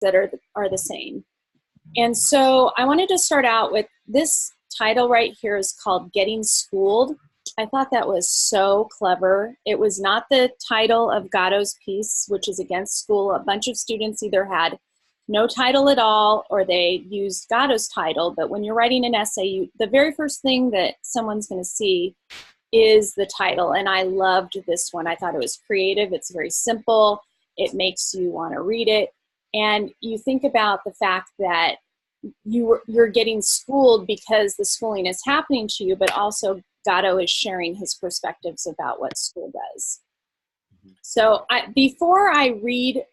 that are the same. And so I wanted to start out with this title right here is called Getting Schooled. I thought that was so clever. It was not the title of Gatto's piece, which is against school. A bunch of students either had no title at all or they used Gatto's title. But when you're writing an essay, the very first thing that someone's going to see is the title. And I loved this one. I thought it was creative. It's very simple. It makes you want to read it. And you think about the fact that you're getting schooled because the schooling is happening to you, but also Gatto is sharing his perspectives about what school does. So before I read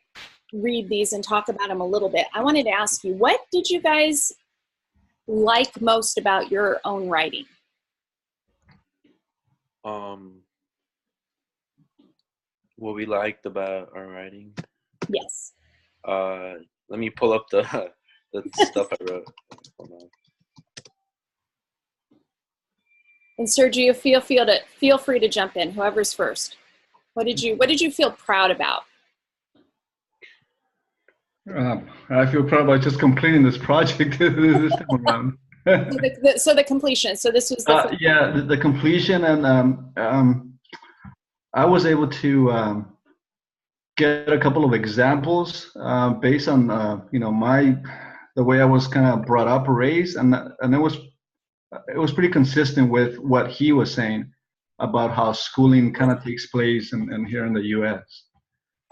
these and talk about them a little bit, I wanted to ask you, what did you guys like most about your own writing? What we liked about our writing? Yes. Let me pull up the stuff I wrote. Hold on. And Sergio, feel free to jump in. Whoever's first. What did you feel proud about? I feel proud about just completing this project this time around. So the completion. So this was the completion, and I was able to get a couple of examples based on the way I was kind of brought up or raised, and it was pretty consistent with what he was saying about how schooling kind of takes place in here in the U.S.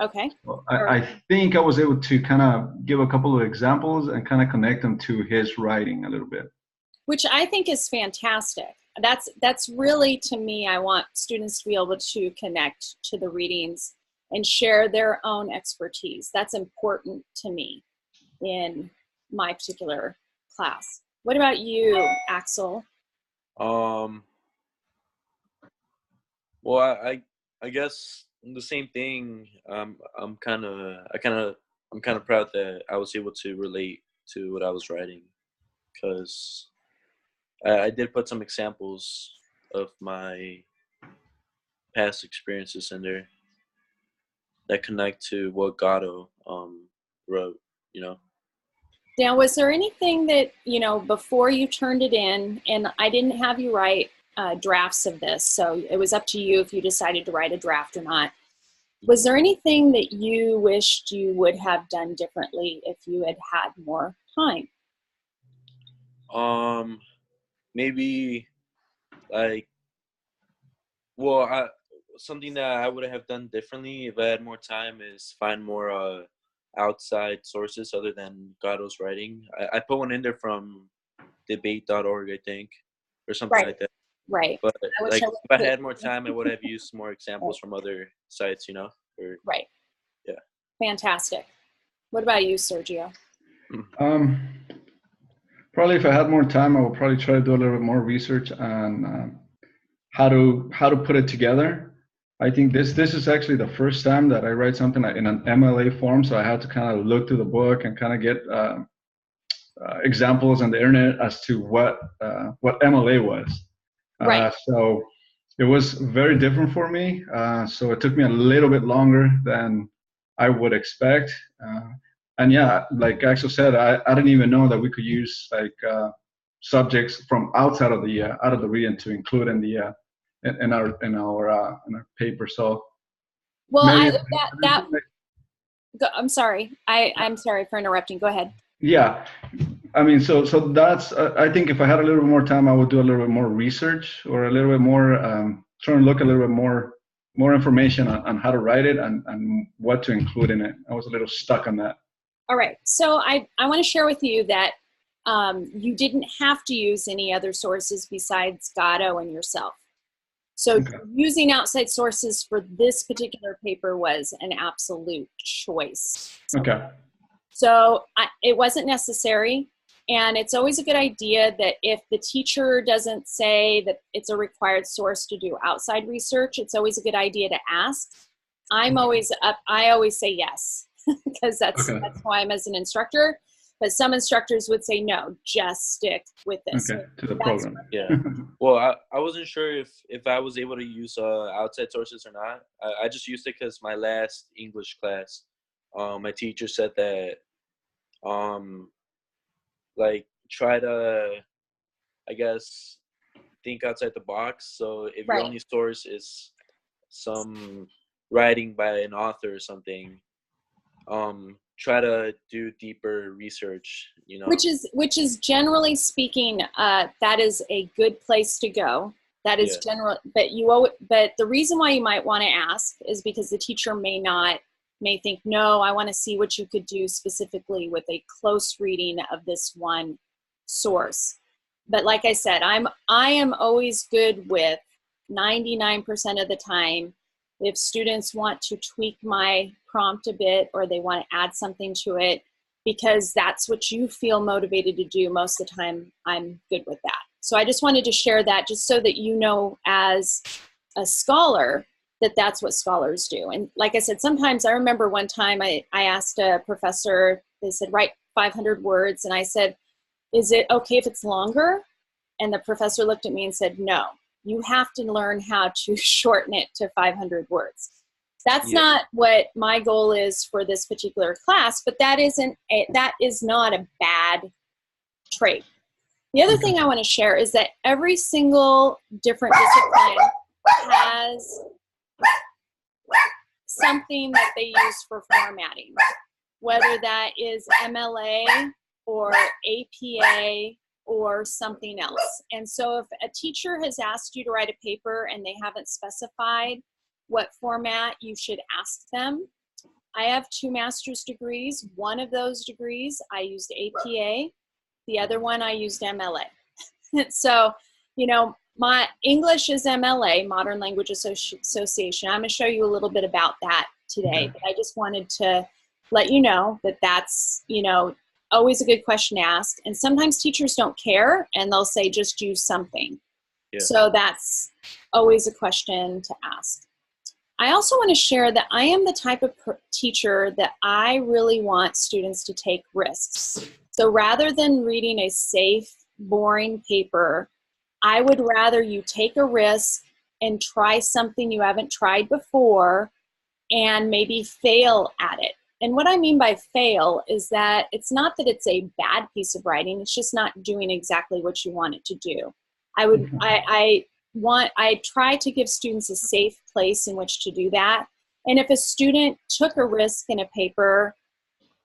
Okay. So I think I was able to kind of give a couple of examples and kind of connect them to his writing a little bit. Which I think is fantastic. That's really, to me, I want students to be able to connect to the readings and share their own expertise. That's important to me in my particular class. What about you, Axel? Well, I guess the same thing. I'm kind of proud that I was able to relate to what I was writing, because I did put some examples of my past experiences in there that connect to what Gatto wrote, Now, was there anything that, before you turned it in, and I didn't have you write drafts of this, so it was up to you if you decided to write a draft or not. Was there anything that you wished you would have done differently if you had had more time? Maybe something that I would have done differently if I had more time is find more outside sources other than Gatto's writing. I put one in there from debate.org, I think, or something like that. Right. But if I had more time, I would have used more examples from other sites, Right. Yeah. Fantastic. What about you, Sergio? Probably if I had more time, I would probably try to do a little bit more research on how to put it together. I think this is actually the first time that I write something in an MLA form, so I had to kind of look through the book and kind of get examples on the internet as to what MLA was. Right. So it was very different for me. So it took me a little bit longer than I would expect. And yeah, like Axel said, I didn't even know that we could use subjects from outside of the region to include in our paper. So well, I'm sorry. I'm sorry for interrupting. Go ahead. Yeah, I mean, so that's I think if I had a little bit more time, I would do a little bit more research or a little bit more try and look a little bit more information on how to write it and what to include in it. I was a little stuck on that. All right, so I want to share with you that you didn't have to use any other sources besides Gatto and yourself. So using outside sources for this particular paper was an absolute choice. Okay. So it wasn't necessary, and it's always a good idea that if the teacher doesn't say that it's a required source to do outside research, it's always a good idea to ask. I always say yes, because that's who I am as an instructor. But some instructors would say, no, just stick with this. Okay, to the program. Yeah. Well, I wasn't sure if I was able to use outside sources or not. I just used it because my last English class, my teacher said that like try to, I guess, think outside the box. So if your Right. only source is some writing by an author or something, try to do deeper research, you know. Which is generally speaking, that is a good place to go. That is general, but the reason why you might want to ask is because the teacher may think, no, I want to see what you could do specifically with a close reading of this one source. But like I said, I am always good with 99% of the time. If students want to tweak my prompt a bit or they want to add something to it, because that's what you feel motivated to do most of the time, I'm good with that. So I just wanted to share that just so that you know as a scholar that that's what scholars do. And like I said, sometimes I remember one time I asked a professor, they said, write 500 words. And I said, is it okay if it's longer? And the professor looked at me and said, no, you have to learn how to shorten it to 500 words. That's not what my goal is for this particular class, but that is not a bad trait. The other thing I want to share is that every single different discipline has something that they use for formatting, whether that is MLA or APA or something else. And so if a teacher has asked you to write a paper and they haven't specified what format, you should ask them. I have 2 master's degrees. One of those degrees I used APA. The other one I used MLA. So, you know, my English is MLA, Modern Language Association. I'm going to show you a little bit about that today. But I just wanted to let you know that that's, you know, always a good question to ask. And sometimes teachers don't care and they'll say, just use something. So that's always a question to ask. I also want to share that I am the type of teacher that I really want students to take risks. So rather than reading a safe, boring paper, I would rather you take a risk and try something you haven't tried before and maybe fail at it. And what I mean by fail is that it's not that it's a bad piece of writing, it's just not doing exactly what you want it to do. I try to give students a safe place in which to do that. And if a student took a risk in a paper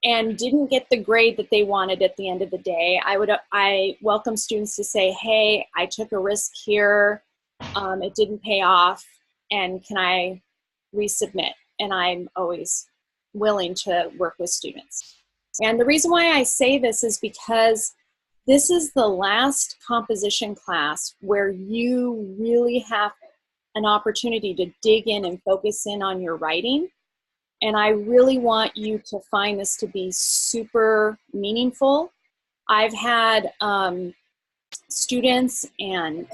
and didn't get the grade that they wanted at the end of the day, I welcome students to say, hey, I took a risk here, it didn't pay off, and can I resubmit? And I'm always willing to work with students. And the reason why I say this is because this is the last composition class where you really have an opportunity to dig in and focus in on your writing. And I really want you to find this to be super meaningful. I've had students and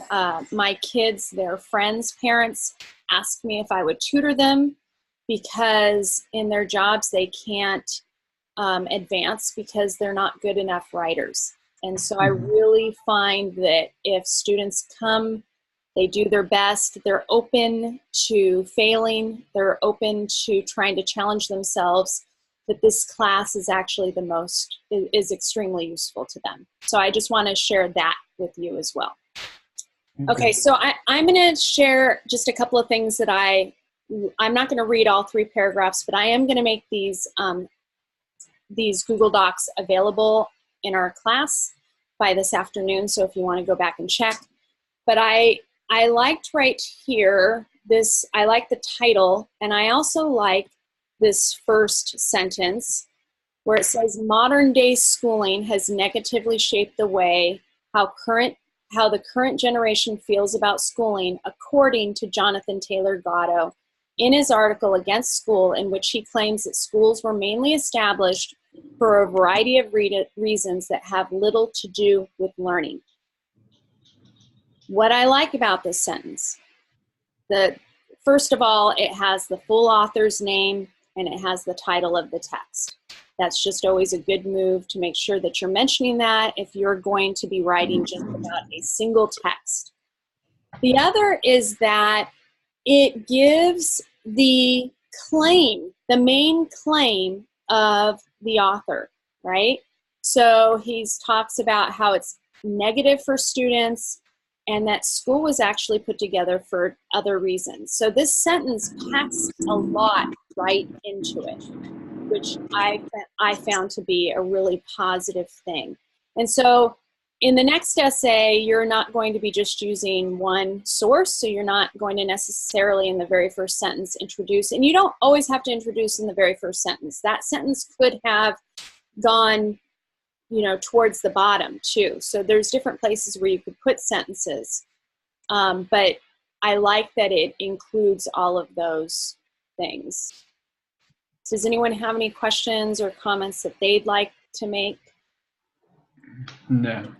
my kids, their friends' parents, ask me if I would tutor them because in their jobs they can't advance because they're not good enough writers. And so I really find that if students come, they do their best, they're open to failing, they're open to trying to challenge themselves, that this class is actually is extremely useful to them. So I just want to share that with you as well. Okay, so I'm going to share just a couple of things that I'm not going to read all 3 paragraphs, but I am going to make these Google Docs available in our class by this afternoon, so if you want to go back and check. But I liked right here, I like the title, and I also like this first sentence where it says, modern day schooling has negatively shaped the way how the current generation feels about schooling, according to Jonathan Taylor Gatto in his article Against School, in which he claims that schools were mainly established for a variety of reasons that have little to do with learning. What I like about this sentence, first of all, it has the full author's name and it has the title of the text. That's just always a good move to make sure that you're mentioning that if you're going to be writing just about a single text. The other is that it gives the claim, the main claim of the author, right? So he talks about how it's negative for students and that school was actually put together for other reasons. So this sentence packs a lot right into it, which I found to be a really positive thing. And so in the next essay, you're not going to be just using one source, so you're not going to necessarily in the very first sentence introduce, and you don't always have to introduce in the very first sentence. That sentence could have gone, you know, towards the bottom too. So there's different places where you could put sentences, but I like that it includes all of those things. Does anyone have any questions or comments that they'd like to make? No.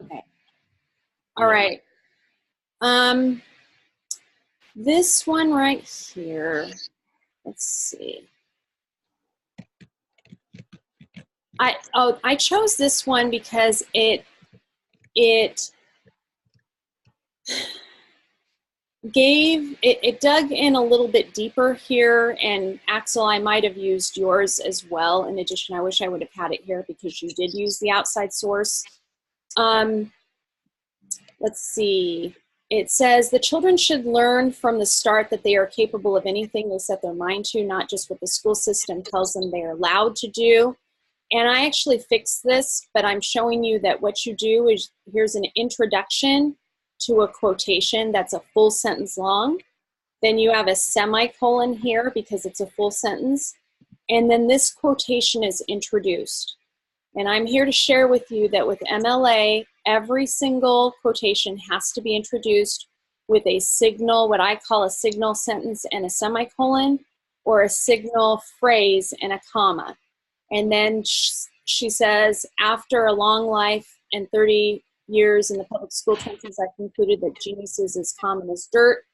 Okay. All right. This one right here, let's see. I chose this one because it dug in a little bit deeper here, and Axel, I might have used yours as well. In addition, I wish I would have had it here because you did use the outside source. Let's see. It says the children should learn from the start that they are capable of anything they set their mind to, not just what the school system tells them they are allowed to do. And I actually fixed this, but I'm showing you that what you do is, here's an introduction to a quotation that's a full sentence long. Then you have a semicolon here because it's a full sentence. And then this quotation is introduced. And I'm here to share with you that with MLA, every single quotation has to be introduced with a signal, what I call a signal sentence and a semicolon, or a signal phrase and a comma. And then she says, after a long life and 30 years in the public school trenches, I concluded that genius is as common as dirt.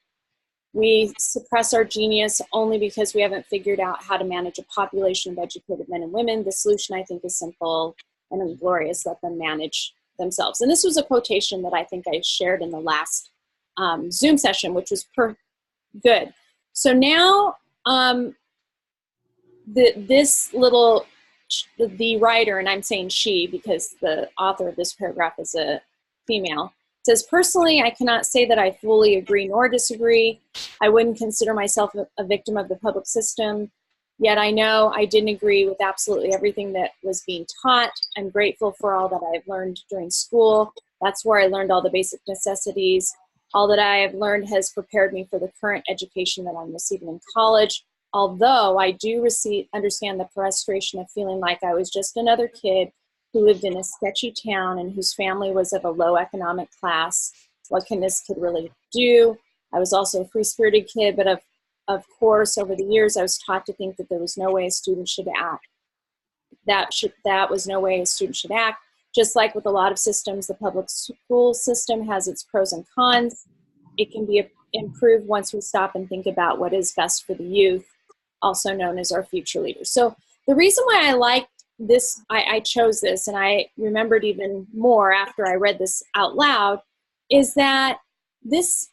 We suppress our genius only because we haven't figured out how to manage a population of educated men and women. The solution, I think, is simple and inglorious. Let them manage themselves. And this was a quotation that I think I shared in the last Zoom session, which was good. So now the writer, and I'm saying she because the author of this paragraph is a female, says, personally, I cannot say that I fully agree nor disagree. I wouldn't consider myself a victim of the public system, yet I know I didn't agree with absolutely everything that was being taught. I'm grateful for all that I've learned during school. That's where I learned all the basic necessities. All that I have learned has prepared me for the current education that I'm receiving in college. Although I do understand the frustration of feeling like I was just another kid who lived in a sketchy town and whose family was of a low economic class. What can this kid really do? I was also a free-spirited kid, but of course, over the years, I was taught to think that there was no way a student should act. That was no way a student should act. Just like with a lot of systems, the public school system has its pros and cons. It can be improved once we stop and think about what is best for the youth, also known as our future leaders. So the reason why I liked this, I chose this, and I remembered even more after I read this out loud, is that this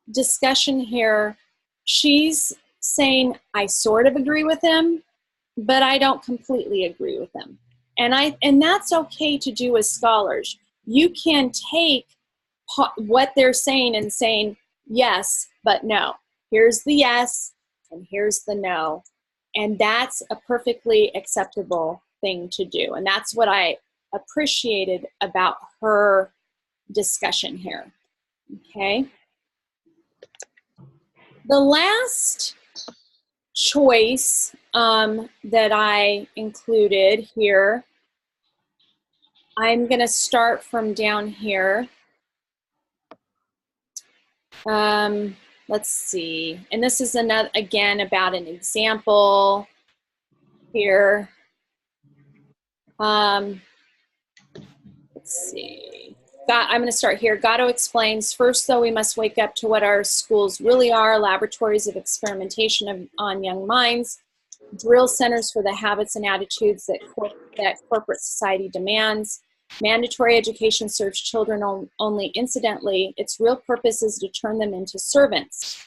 discussion here, she's saying, I sort of agree with him, but I don't completely agree with him. And that's okay to do as scholars. You can take what they're saying and saying, yes, but no. Here's the yes, and here's the no. And that's a perfectly acceptable thing to do. And that's what I appreciated about her discussion here. Okay. The last choice that I included here, I'm going to start from down here. Let's see. And this is another, again, about an example here. Let's see. I'm going to start here. Gatto explains, first, though, we must wake up to what our schools really are, laboratories of experimentation on young minds, drill centers for the habits and attitudes that corporate society demands. Mandatory education serves children only incidentally. Its real purpose is to turn them into servants.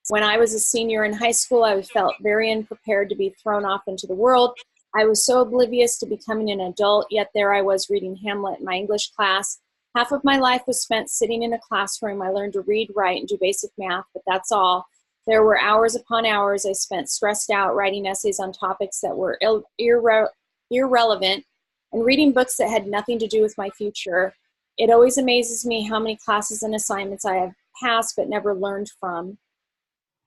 When I was a senior in high school, I felt very unprepared to be thrown off into the world. I was so oblivious to becoming an adult, yet there I was reading Hamlet in my English class. Half of my life was spent sitting in a classroom. I learned to read, write, and do basic math, but that's all. There were hours upon hours I spent stressed out writing essays on topics that were irrelevant and reading books that had nothing to do with my future. It always amazes me how many classes and assignments I have passed but never learned from.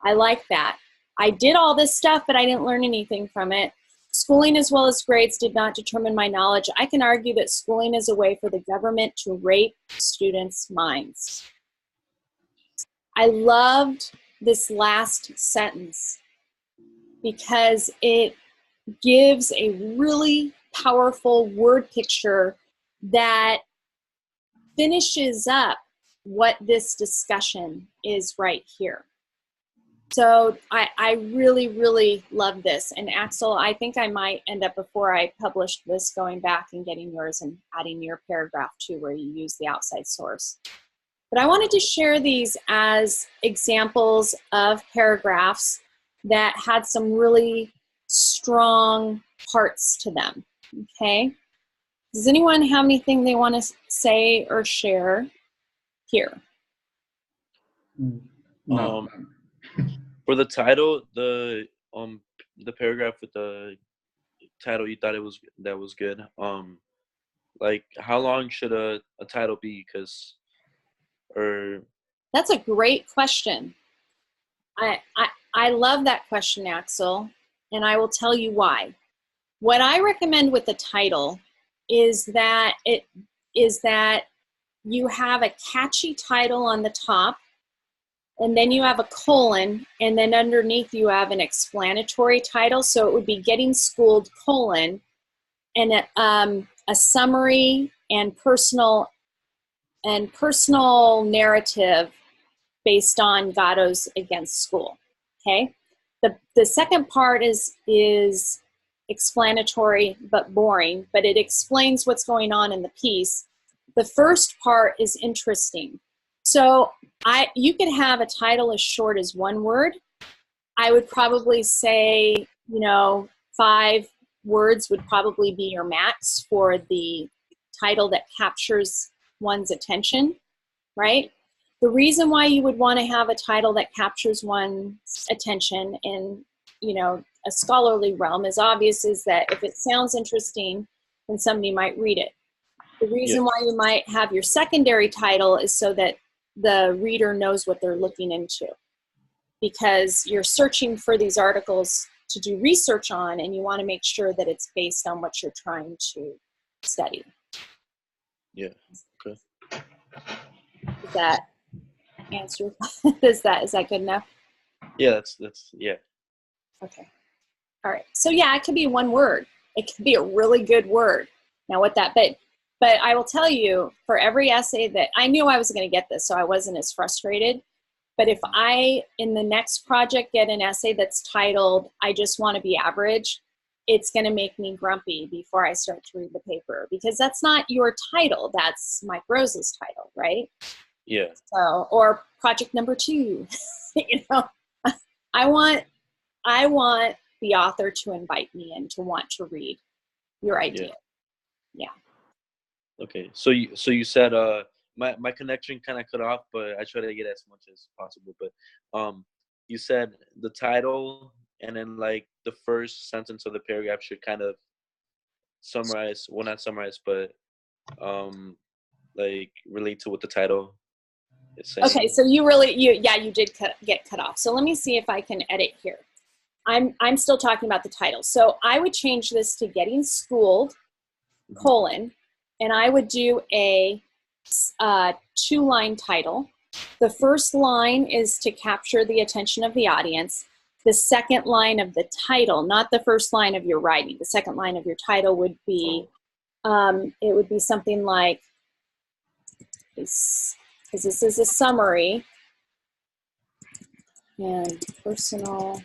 I like that. I did all this stuff, but I didn't learn anything from it. Schooling as well as grades did not determine my knowledge. I can argue that schooling is a way for the government to rape students' minds. I loved this last sentence because it gives a really powerful word picture that finishes up what this discussion is right here. So I really, really love this. And Axel, I think I might end up, before I published this, going back and getting yours and adding your paragraph too, where you use the outside source. But I wanted to share these as examples of paragraphs that had some really strong parts to them, okay? Does anyone have anything they want to say or share here? No. For the title, the paragraph with the title, you thought that was good. Like, how long should a title be? That's a great question. I love that question, Axel, and I will tell you why. What I recommend with the title is that you have a catchy title on the top, and then you have a colon, and then underneath you have an explanatory title. So it would be Getting Schooled, colon, and a summary and personal narrative based on Gatto's Against School. Okay. The second part is explanatory but boring, but it explains what's going on in the piece. The first part is interesting. So you could have a title as short as one word. I would probably say, 5 words would probably be your max for the title that captures one's attention, right? The reason why you would want to have a title that captures one's attention in, a scholarly realm is obvious, is that if it sounds interesting, then somebody might read it. The reason why you might have your secondary title is so that the reader knows what they're looking into, because you're searching for these articles to do research on, and you want to make sure that it's based on what you're trying to study. Yeah. Okay. Does that answer? is that good enough? Yeah, that's yeah. Okay. All right. So yeah, it could be one word. It could be a really good word. Now but I will tell you, for every essay that I knew I was going to get this, so I wasn't as frustrated. But if I, in the next project, get an essay that's titled, I Just Want to Be Average, it's going to make me grumpy before I start to read the paper, because that's not your title. That's Mike Rose's title, right? Yeah. So, or project number 2, I want the author to invite me in, to want to read your idea. Yeah. Okay. So you said my connection kind of cut off, but I try to get as much as possible. But you said the title, and then like the first sentence of the paragraph should kind of summarize, well, not summarize, but like relate to what the title is saying. Okay, so you did get cut off. So let me see if I can edit here. I'm still talking about the title. So I would change this to Getting Schooled, colon, and I would do a 2-line title. The first line is to capture the attention of the audience. The second line of the title, not the first line of your writing, the second line of your title would be, it would be something like, because this is a summary, and personal,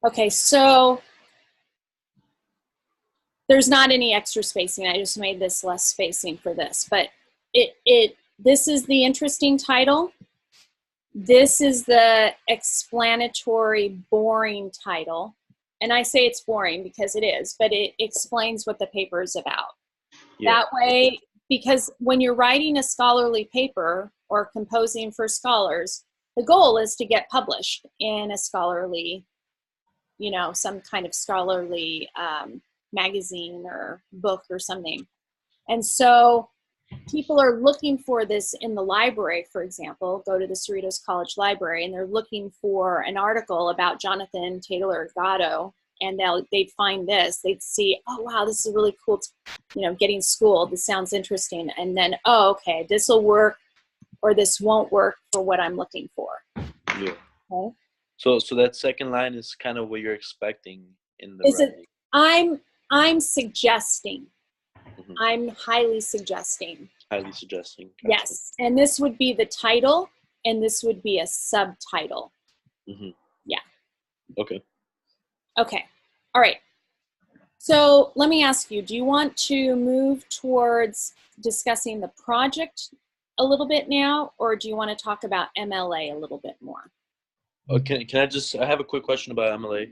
Okay, so there's not any extra spacing. I just made this less spacing for this, but this is the interesting title. This is the explanatory, boring title. And I say it's boring because it is, but it explains what the paper is about. Yeah. That way, because when you're writing a scholarly paper or composing for scholars, the goal is to get published in a scholarly, you know, some kind of scholarly magazine or book or something. And so people are looking for this in the library, for example. Go to the Cerritos College Library and they're looking for an article about Jonathan Taylor Gatto, and they'd find this. They'd see, oh wow, this is really cool, you know, getting schooled. This sounds interesting. And then, oh, okay, this will work or this won't work for what I'm looking for. Yeah. Okay. So that second line is kind of what you're expecting in the writing. I'm suggesting. Mm-hmm. I'm highly suggesting. Highly suggesting. Gotcha. Yes, and this would be the title, and this would be a subtitle. Mm-hmm. Yeah. Okay. Okay. All right. So let me ask you, do you want to move towards discussing the project a little bit now, or do you want to talk about MLA a little bit more? Okay. I have a quick question about MLA.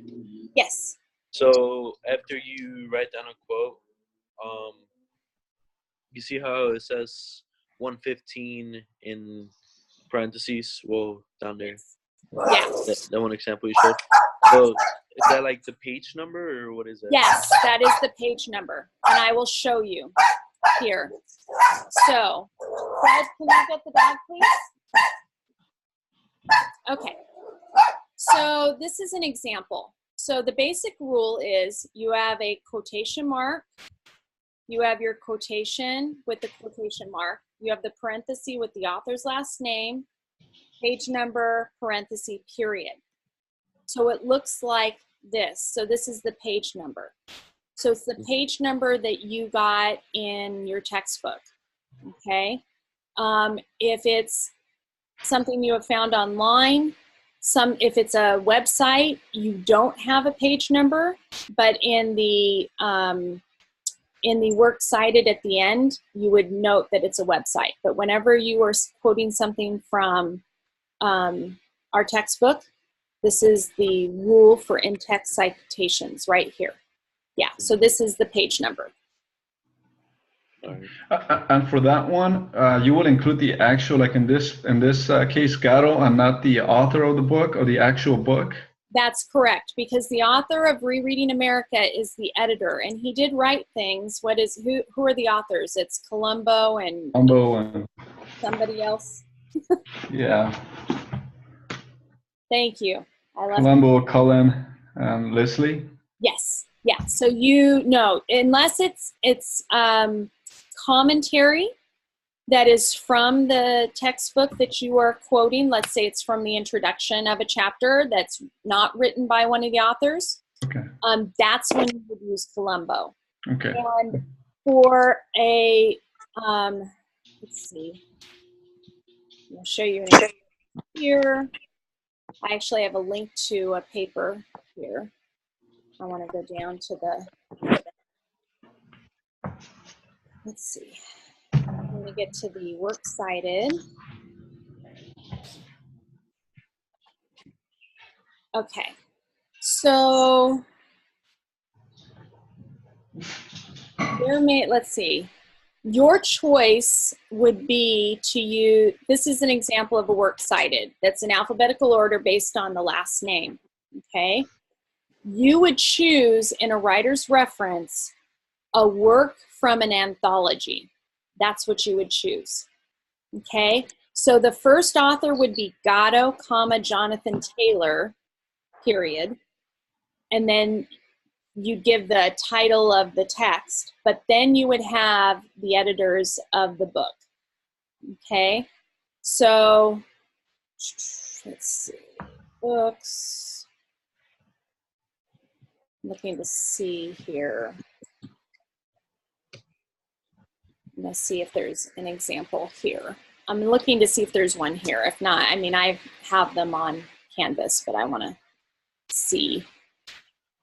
Yes. So after you write down a quote, you see how it says 115 in parentheses, well, down there? Yeah. That one example you showed. So is that like the page number or what is that? Yes, that is the page number. And I will show you here. So, Fred, can you get the dog, please? Okay. So this is an example. So the basic rule is you have a quotation mark. You have your quotation with the quotation mark. You have the parenthesis with the author's last name, page number, parenthesis, period. So it looks like this. So this is the page number. So it's the page number that you got in your textbook, okay? If it's something you have found online, if it's a website, you don't have a page number, but in the work cited at the end, you would note that it's a website. But whenever you are quoting something from our textbook, this is the rule for in-text citations right here. Yeah, so this is the page number. And for that one, you will include the actual, like in this case, Gatto, and not the author of the book or the actual book? That's correct, because the author of Rereading America is the editor, and he did write things. Who are the authors? It's Columbo and somebody else. Yeah. Thank you. Columbo, Cullen, and Leslie. Yes. Yeah. So you know, unless it's commentary that is from the textbook that you are quoting. Let's say it's from the introduction of a chapter that's not written by one of the authors. Okay. That's when you would use Columbo. Okay. And for a, let's see, I'll show you an example here. I actually have a link to a paper here. I want to go down to the, let's see. I'm going to get to the works cited. Okay, so let's see. Your choice would be to use, this is an example of a works cited that's in alphabetical order based on the last name, okay? You would choose in a writer's reference a work from an anthology. That's what you would choose, okay? So the first author would be Gatto, Jonathan Taylor, period. And then you give the title of the text, but then you would have the editors of the book, okay? So, let's see, books. I'm looking to see here. Let's see if there's an example here. I'm looking to see if there's one here. If not, I mean, I have them on Canvas, but I want to see.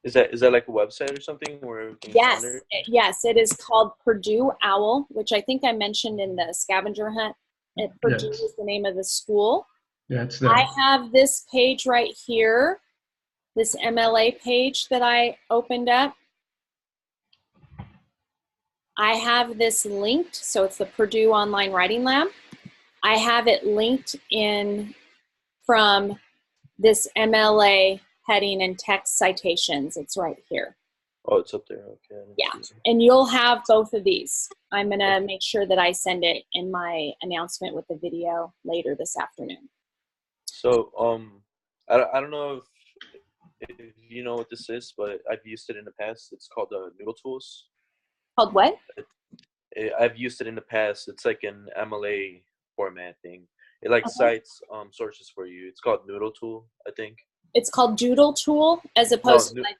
Is that like a website or something where everything's Yes, under? yes, it is called Purdue Owl, which I think I mentioned in the scavenger hunt. Purdue Yes. is the name of the school. Yeah, it's I there. have this page right here, this MLA page that I opened up. I have this linked, so it's the Purdue Online Writing Lab. I have it linked in from this MLA heading and text citations. It's right here. Oh, it's up there. Okay. I didn't Yeah, see it. and you'll have both of these. I'm gonna make sure that I send it in my announcement with the video later this afternoon. So, I don't know if you know what this is, but I've used it in the past. It's called Noodle Tools. Called what? I've used it in the past. It's like an MLA format thing. It like Okay. cites sources for you. It's called Noodle Tool, I think. It's called Doodle Tool as No, opposed to like,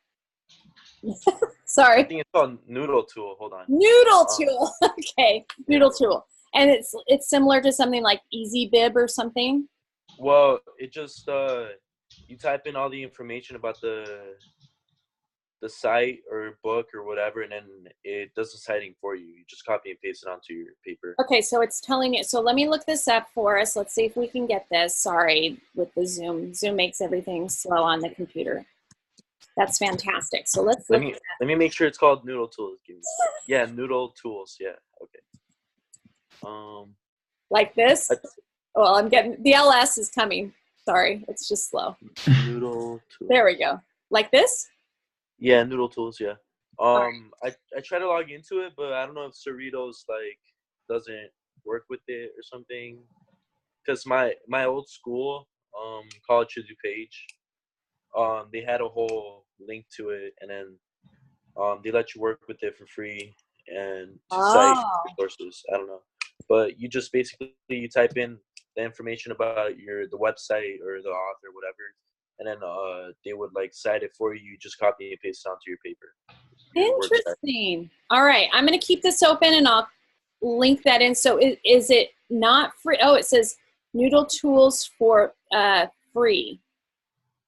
I sorry, think it's called Noodle Tool. Hold on. Noodle Tool. Okay, Yeah. Noodle Tool. And it's similar to something like Easy Bib or something. Well, it just you type in all the information about the site or book or whatever, and then it does the citing for you. You just copy and paste it onto your paper. Okay, so it's telling you. So let me look this up for us. Let's see if we can get this. Sorry, with the Zoom. Zoom makes everything slow on the computer. That's fantastic. So let's look. Let me make sure it's called Noodle Tools. Yeah, Noodle Tools. Yeah. Okay. Like this. Well, I'm getting the LS is coming. Sorry, it's just slow. Noodle Tools. There we go. Like this. Yeah, Noodle Tools. Yeah. Right. I try to log into it, but I don't know if Cerritos like doesn't work with it or something. Cause my old school, College to Do page, they had a whole link to it, and then they let you work with it for free and to cite resources. I don't know, but you just basically you type in the information about the website or the author, whatever, and then they would like cite it for you. You just copy and paste it onto your paper. Interesting. All right, I'm going to keep this open and I'll link that in. So is it not free? Oh, it says Noodle Tools for free.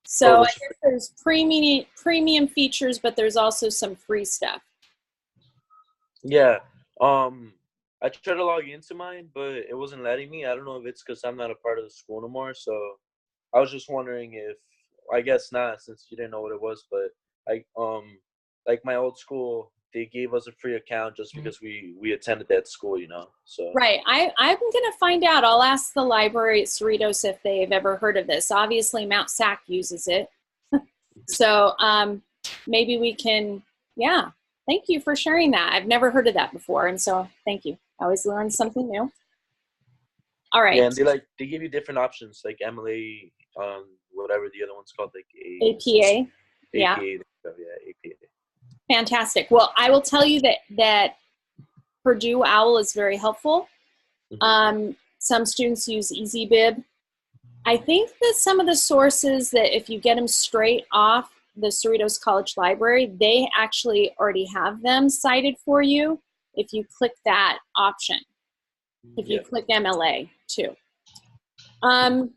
So I guess there's premium features, but there's also some free stuff. Yeah. I tried to log into mine, but it wasn't letting me. I don't know if it's because I'm not a part of the school no more. So I was just wondering if, I guess not, since you didn't know what it was, but like my old school, they gave us a free account just because we attended that school, you know. So right. I'm gonna find out. I'll ask the library at Cerritos if they've ever heard of this. Obviously, Mount Sac uses it, so maybe we can. Yeah. Thank you for sharing that. I've never heard of that before, and so thank you. I always learn something new. All right. yeah, and they give you different options like MLA, whatever the other one's called, like APA. Yeah. APA. Yeah, APA. Fantastic. Well, I will tell you that Purdue Owl is very helpful. Some students use EasyBib. I think that some of the sources that if you get them straight off the Cerritos College Library, they actually already have them cited for you if you click that option. If you click MLA too. I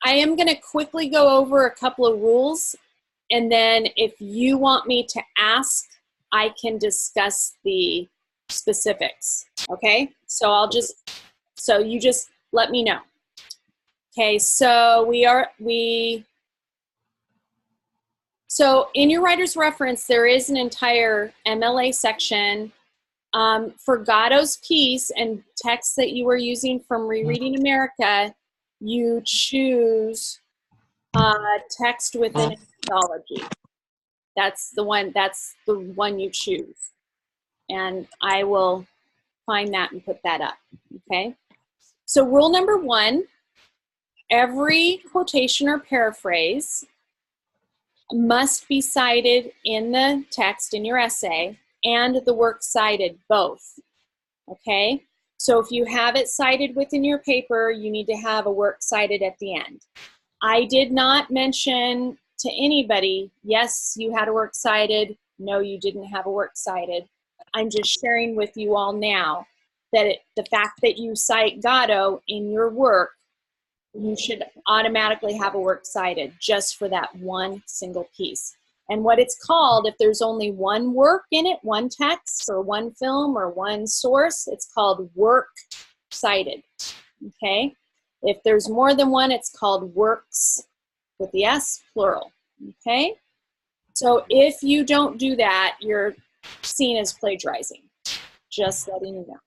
am going to quickly go over a couple of rules, and then if you want me to ask, I can discuss the specifics. Okay? So you just let me know. Okay, so so in your writer's reference, there is an entire MLA section. For Gatto's piece and text that you were using from Rereading America, you choose text within an anthology. That's the one you choose. And I will find that and put that up, okay? So rule number 1, every quotation or paraphrase must be cited in the text in your essay and the work cited, both, okay? So if you have it cited within your paper, you need to have a work cited at the end. I did not mention to anybody, yes, you had a work cited, no, you didn't have a work cited. I'm just sharing with you all now that the fact that you cite Gatto in your work, you should automatically have a work cited just for that one single piece. And what it's called, if there's only one work in it, one text or one film or one source, it's called work cited, okay? If there's more than one, it's called works with the S, plural, okay? So if you don't do that, you're seen as plagiarizing. Just letting you know,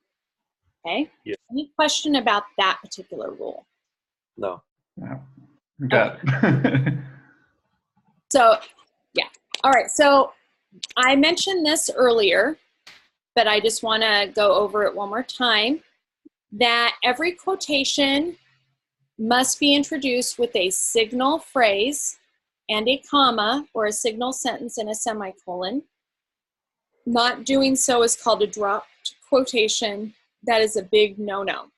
okay? Yeah. Any question about that particular rule? No. Yeah. Got it. So, yeah. All right, so I mentioned this earlier, but I just want to go over it one more time, that every quotation must be introduced with a signal phrase and a comma, or a signal sentence and a semicolon. Not doing so is called a dropped quotation. That is a big no-no.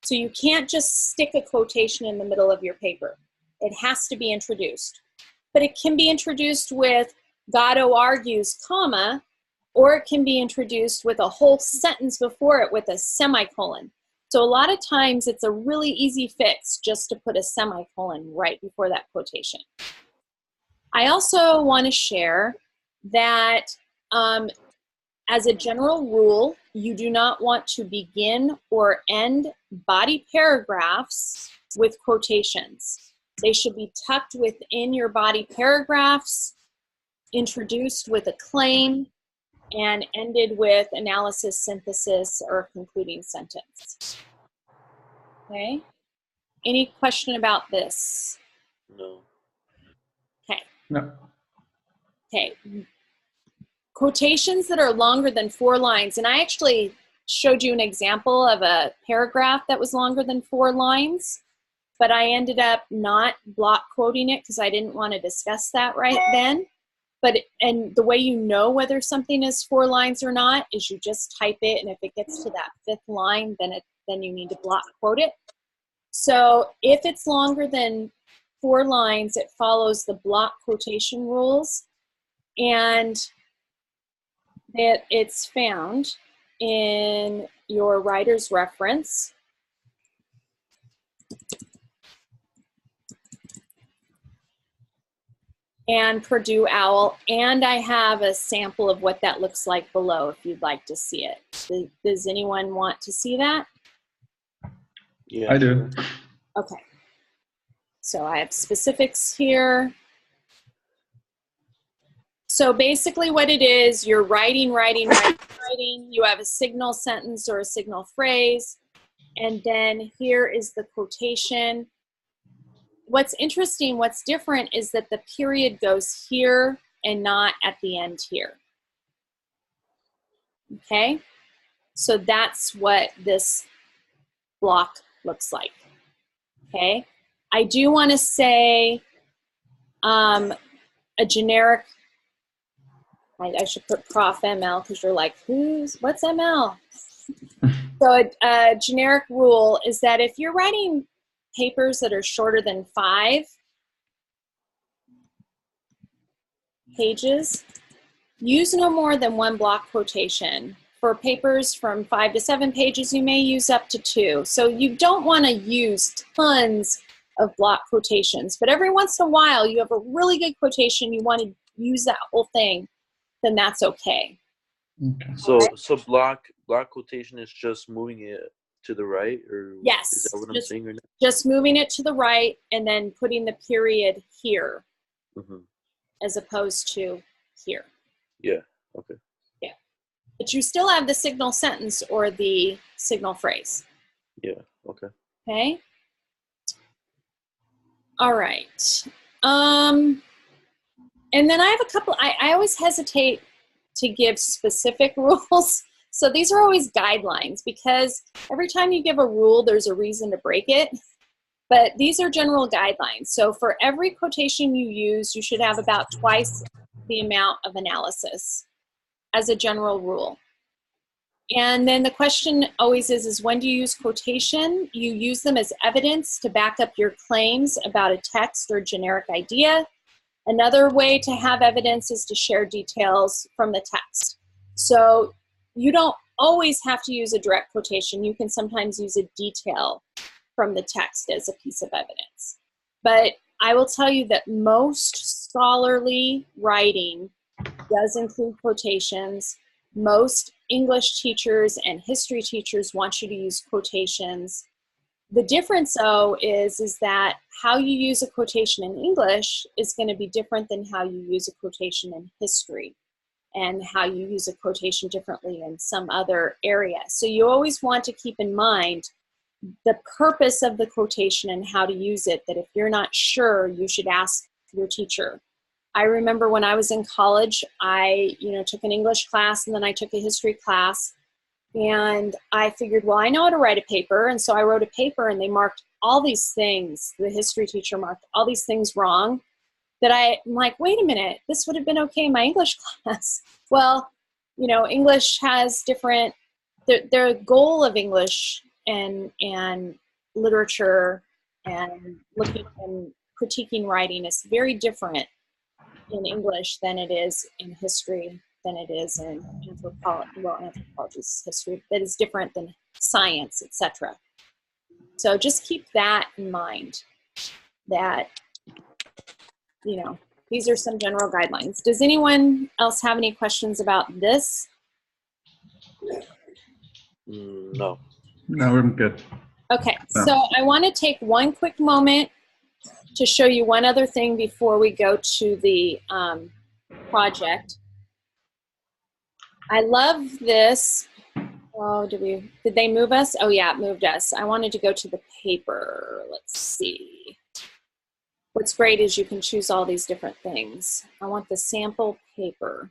So you can't just stick a quotation in the middle of your paper. It has to be introduced. But it can be introduced with Gatto argues, comma, or it can be introduced with a whole sentence before it with a semicolon. So a lot of times it's a really easy fix just to put a semicolon right before that quotation. I also want to share that as a general rule, you do not want to begin or end body paragraphs with quotations. They should be tucked within your body paragraphs, introduced with a claim, and ended with analysis, synthesis, or concluding sentence. Okay? Any question about this? No. Okay. No. Okay. Quotations that are longer than 4 lines, and I actually showed you an example of a paragraph that was longer than 4 lines, but I ended up not block quoting it because I didn't want to discuss that right then. And the way you know whether something is 4 lines or not is you just type it, and if it gets to that 5th line, then you need to block quote it. So if it's longer than 4 lines, it follows the block quotation rules, and that it's found in your writer's reference. And Purdue Owl, and I have a sample of what that looks like below if you'd like to see it. Does anyone want to see that? Yeah. I do. Okay. So I have specifics here. So basically what it is, you're writing. You have a signal sentence or a signal phrase, and then here is the quotation. What's interesting, what's different is that the period goes here and not at the end here. Okay? So that's what this block looks like. Okay? I do want to say a generic, I should put Prof ML because you're like, what's ML? So a generic rule is that if you're writing papers that are shorter than 5 pages, use no more than 1 block quotation. For papers from 5 to 7 pages, you may use up to 2. So you don't want to use tons of block quotations, but every once in a while you have a really good quotation, you want to use that whole thing, then that's okay. Okay. So block quotation is just moving it to the right, or yes, is that what I'm saying right now? Just moving it to the right and then putting the period here, as opposed to here. Yeah. Okay. Yeah, but you still have the signal sentence or the signal phrase. Yeah. Okay. Okay. All right. And then I have a couple. I always hesitate to give specific rules. So these are always guidelines because every time you give a rule, there's a reason to break it. But these are general guidelines. So for every quotation you use, you should have about twice the amount of analysis as a general rule. And then the question always is when do you use quotation? You use them as evidence to back up your claims about a text or generic idea. Another way to have evidence is to share details from the text. So you don't always have to use a direct quotation. You can sometimes use a detail from the text as a piece of evidence. But I will tell you that most scholarly writing does include quotations. Most English teachers and history teachers want you to use quotations. The difference, though, is that how you use a quotation in English is going to be different than how you use a quotation in history, and how you use a quotation differently in some other area. So you always want to keep in mind the purpose of the quotation and how to use it, that if you're not sure, you should ask your teacher. I remember when I was in college, I took an English class and then I took a history class, and I figured, well, I know how to write a paper, and so I wrote a paper and they marked all these things. The history teacher marked all these things wrong that I'm like, wait a minute, this would have been okay in my English class. Well, English has different, the goal of English and literature and looking and critiquing writing is very different in English than it is in history, than it is in anthropology. Well, anthropology is history, that is different than science, etc. So just keep that in mind, that, these are some general guidelines. Does anyone else have any questions about this? No. No, I'm good. Okay, so I want to take one quick moment to show you one other thing before we go to the project. I love this. Oh, did they move us? Oh yeah, it moved us. I wanted to go to the paper. Let's see. What's great is you can choose all these different things. I want the sample paper.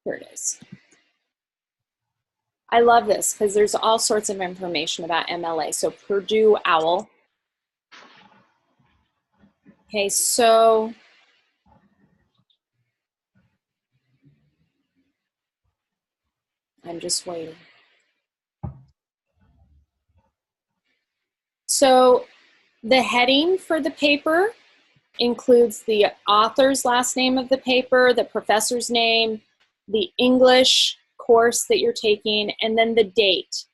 Here it is. I love this because there's all sorts of information about MLA. So Purdue Owl. Okay, so I'm just waiting. So the heading for the paper includes the author's last name of the paper, the professor's name, the English course that you're taking, and then the date.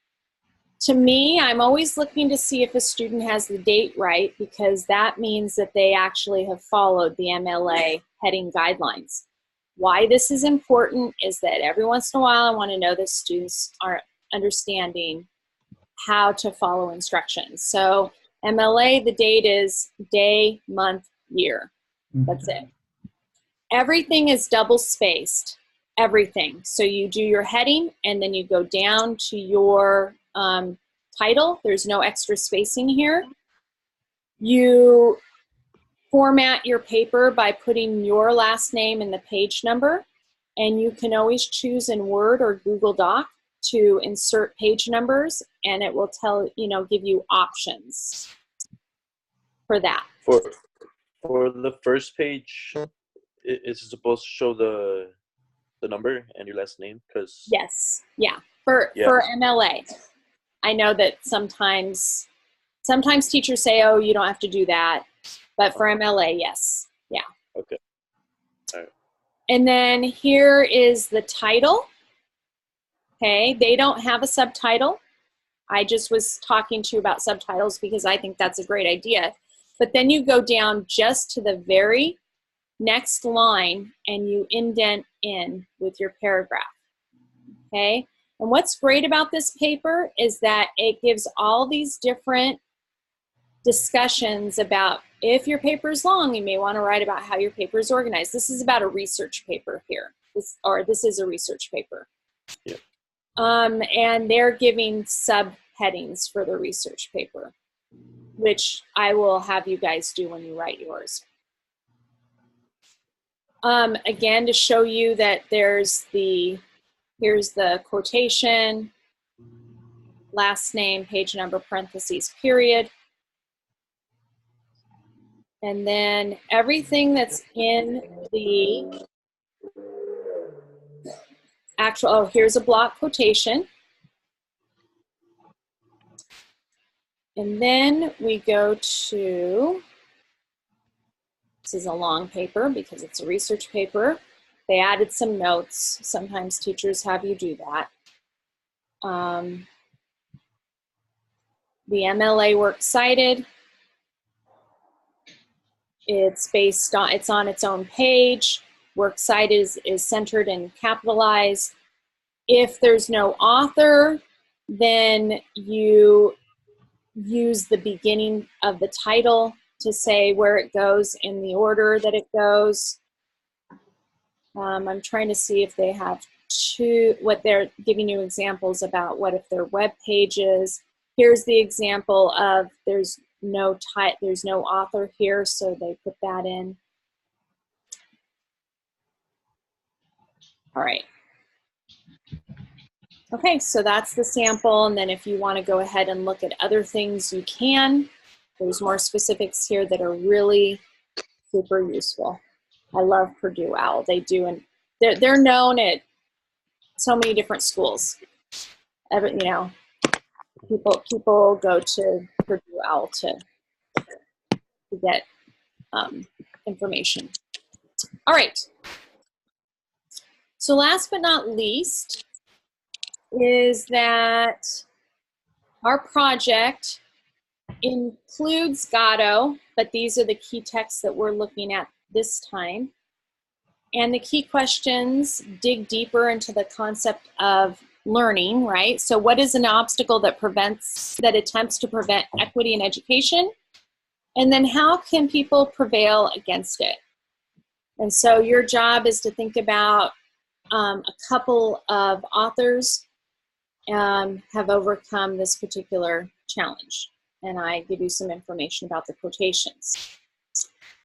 To me, I'm always looking to see if a student has the date right, because that means that they actually have followed the MLA heading guidelines. Why this is important is that every once in a while I want to know that students are understanding how to follow instructions. So MLA, the date is day, month, year. That's it. Everything is double spaced. Everything. So you do your heading and then you go down to your title. There's no extra spacing here. You format your paper by putting your last name and the page number, and you can always choose in Word or Google Doc to insert page numbers, and it will give you options for that. For the first page, it's supposed to show the number and your last name, because yes, yeah. For MLA, I know that sometimes teachers say, oh, you don't have to do that, but for MLA, yes, yeah. Okay. All right. And then here is the title. Okay, they don't have a subtitle. I just was talking to you about subtitles because I think that's a great idea. But then you go down just to the very next line and you indent in with your paragraph. Okay, and what's great about this paper is that it gives all these different discussions about, if your paper is long, you may want to write about how your paper is organized. This is about a research paper here, this is a research paper. Yeah. And they're giving subheadings for the research paper, which I will have you guys do when you write yours. Again, to show you that here's the quotation, last name, page number, parentheses, period. And then everything that's in the actual, oh, here's a block quotation. And then we go to, this is a long paper because it's a research paper. They added some notes. Sometimes teachers have you do that. The Mla Works Cited. It's based on, it's on its own page. Works cited is centered and capitalized. If there's no author, then you use the beginning of the title to say where it goes in the order that it goes. I'm trying to see if they have what they're giving you examples about. What if they're web pages? Here's the example of there's no author here, so they put that in. All right. Okay, so that's the sample, and then if you want to go ahead and look at other things, you can. There's more specifics here that are really super useful. I love Purdue Owl. They do, and they're known at so many different schools. You know, people go to Purdue Owl to get information. All right. So last but not least is that our project includes Gatto, but these are the key texts that we're looking at this time. And the key questions dig deeper into the concept of learning, right? So what is an obstacle that attempts to prevent equity in education? And then how can people prevail against it? And so your job is to think about a couple of authors have overcome this particular challenge. And I give you some information about the quotations.